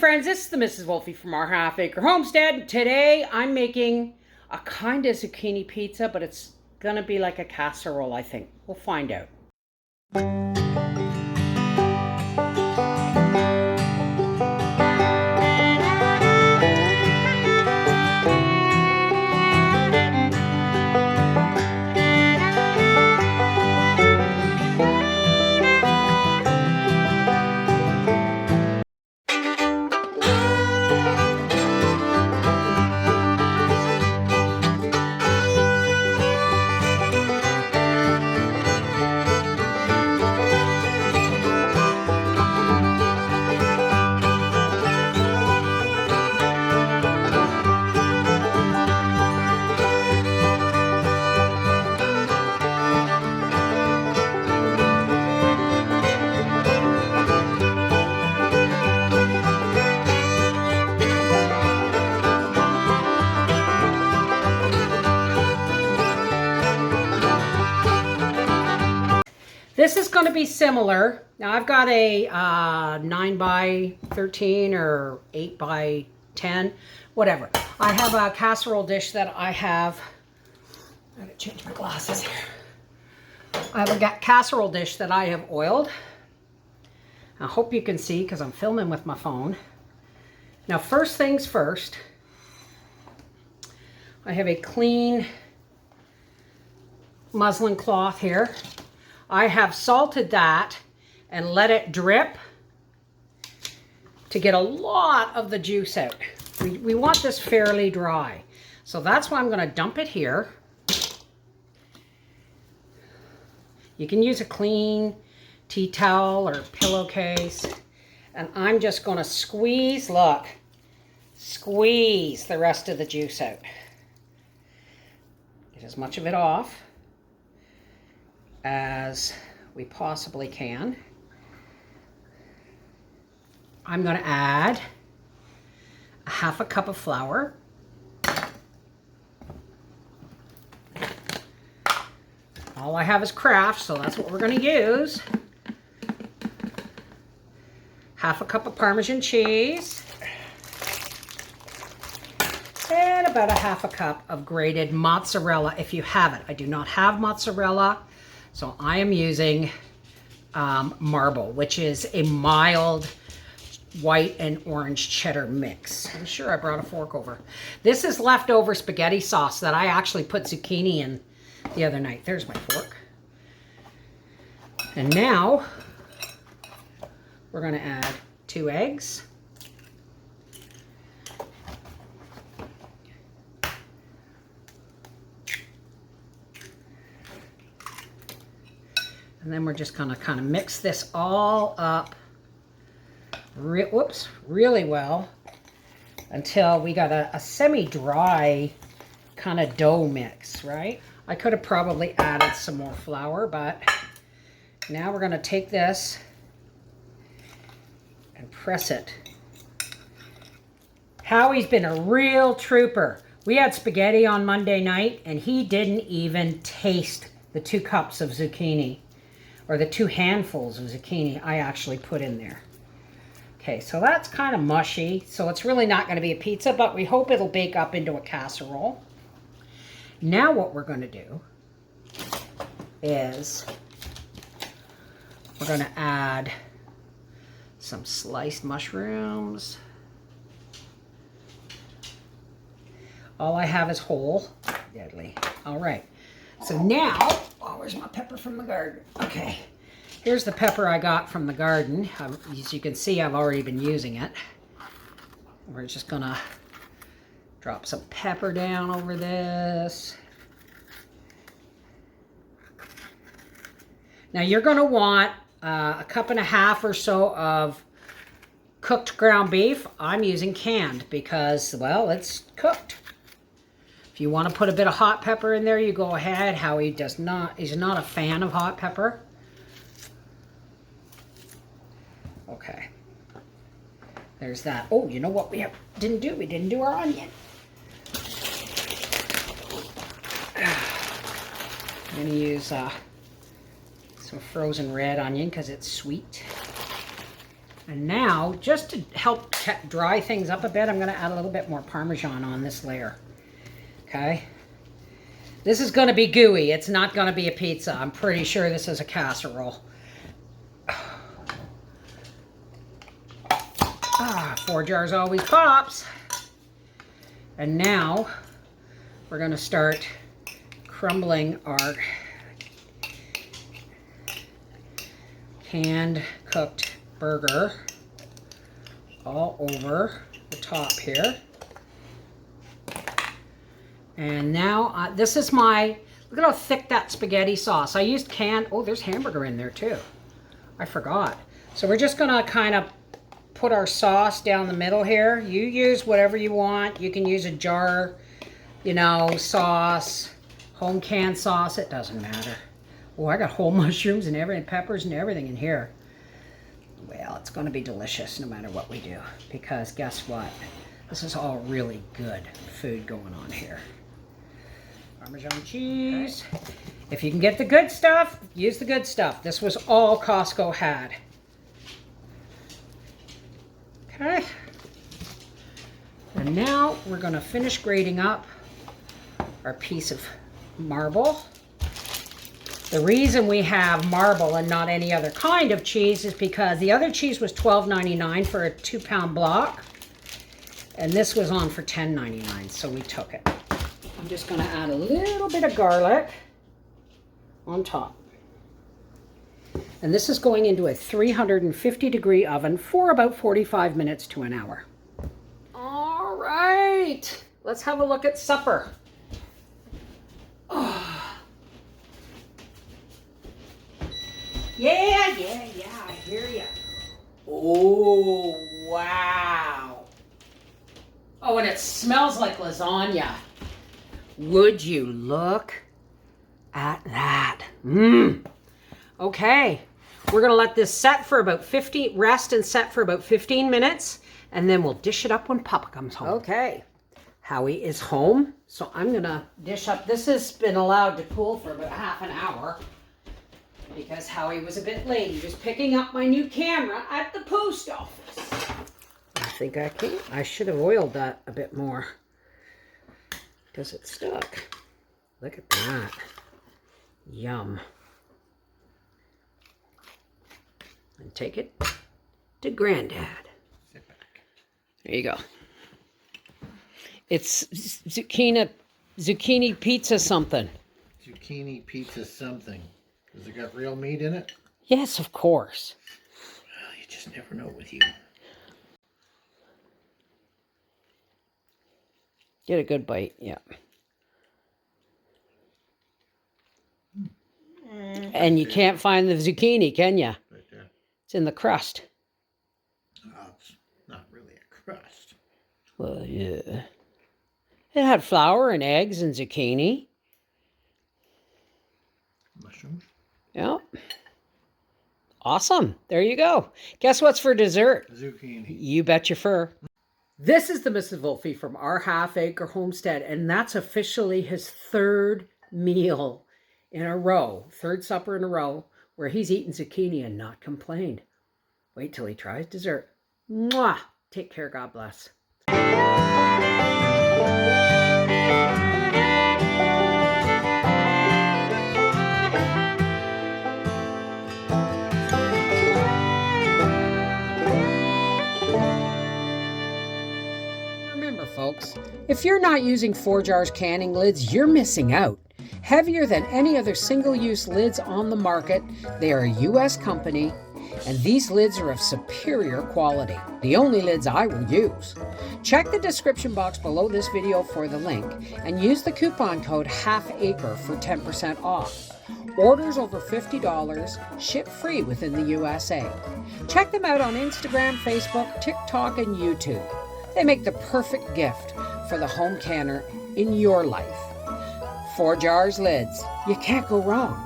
friends, this is the Mrs. Wolfie from Our Half Acre Homestead. Today I'm making a kind of zucchini pizza, but it's gonna be like a casserole, I think. We'll find out. This is going to be similar. Now I've got a 9 by 13 or 8 by 10, whatever. I have a casserole dish that I have. I gotta change my glasses here. I have a casserole dish that I have oiled. I hope you can see because I'm filming with my phone. Now first things first, I have a clean muslin cloth here. I have salted that and let it drip to get a lot of the juice out. We want this fairly dry. So that's why I'm going to dump it here. You can use a clean tea towel or pillowcase. And I'm just going to squeeze, look, squeeze the rest of the juice out. Get as much of it off as we possibly can. I'm going to add a half a cup of flour. All I have is Kraft, so that's what we're going to use. Half a cup of Parmesan cheese. And about a half a cup of grated mozzarella if you have it. I do not have mozzarella. So I am using marble, which is a mild white and orange cheddar mix. I'm sure I brought a fork over. This is leftover spaghetti sauce that I actually put zucchini in the other night. There's my fork. And now we're going to add 2 eggs. And then we're just going to kind of mix this all up really well until we got a semi-dry kind of dough mix, right? I could have probably added some more flour, but now we're going to take this and press it. Howie's been a real trooper. We had spaghetti on Monday night and he didn't even taste the 2 cups of zucchini. Or the 2 handfuls of zucchini I actually put in there. Okay, so that's kind of mushy. So it's really not going to be a pizza, but we hope it'll bake up into a casserole. Now what we're going to do is we're going to add some sliced mushrooms. All I have is whole. Deadly. All right. So now, oh, where's my pepper from the garden? Okay, here's the pepper I got from the garden. As you can see, I've already been using it. We're just gonna drop some pepper down over this. Now you're gonna want a cup and a half or so of cooked ground beef. I'm using canned because, well, it's cooked. If you want to put a bit of hot pepper in there, you go ahead. Howie is not a fan of hot pepper. Okay. There's that. Oh, you know what we didn't do? We didn't do our onion. I'm going to use some frozen red onion because it's sweet. And now, just to help dry things up a bit, I'm going to add a little bit more Parmesan on this layer. Okay. This is going to be gooey. It's not going to be a pizza. I'm pretty sure this is a casserole. 4 jars always pops. And now we're going to start crumbling our canned cooked burger all over the top here. And now this is my, look at how thick that spaghetti sauce. I used canned, oh, there's hamburger in there too. I forgot. So we're just gonna kind of put our sauce down the middle here. You use whatever you want. You can use a jar, you know, sauce, home canned sauce, it doesn't matter. Oh, I got whole mushrooms and everything, peppers and everything in here. Well, it's gonna be delicious no matter what we do, because guess what? This is all really good food going on here. Parmesan cheese. Okay. If you can get the good stuff, use the good stuff. This was all Costco had. Okay. And now we're going to finish grating up our piece of marble. The reason we have marble and not any other kind of cheese is because the other cheese was $12.99 for a 2-pound block. And this was on for $10.99, so we took it. I'm just going to add a little bit of garlic on top. And this is going into a 350-degree oven for about 45 minutes to an hour. All right, let's have a look at supper. Oh. Yeah, I hear ya. Oh, wow. Oh, and it smells like lasagna. Would you look at that? Okay, we're gonna let this set for about rest and set for about 15 minutes, and then we'll dish it up when Papa comes home. Okay, Howie is home, so I'm gonna dish up. This has been allowed to cool for about half an hour because Howie was a bit late. He was picking up my new camera at the post office. I think I should have oiled that a bit more because it's stuck. Look at that. Yum. And take it to Granddad. Sit back. There you go. It's zucchini pizza something. Zucchini pizza something. Does it got real meat in it? Yes, of course. Well, you just never know with you. Get a good bite, yeah. And you can't find the zucchini, can you? Right there. It's in the crust. Oh, it's not really a crust. Well, yeah. It had flour and eggs and zucchini. Mushrooms. Yep. Awesome. There you go. Guess what's for dessert? Zucchini. You bet your fur. This is the Mrs. Wolfie from Our Half Acre Homestead, and that's officially his 3rd meal in a row, 3rd supper in a row, where he's eaten zucchini and not complained. Wait till he tries dessert. Mwah! Take care. God bless. Remember, folks, if you're not using 4 jars canning lids, you're missing out. Heavier than any other single-use lids on the market, they are a U.S. company, and these lids are of superior quality, the only lids I will use. Check the description box below this video for the link, and use the coupon code HALFACRE for 10% off. Orders over $50, ship free within the USA. Check them out on Instagram, Facebook, TikTok, and YouTube. They make the perfect gift for the home canner in your life. 4 jars lids. You can't go wrong.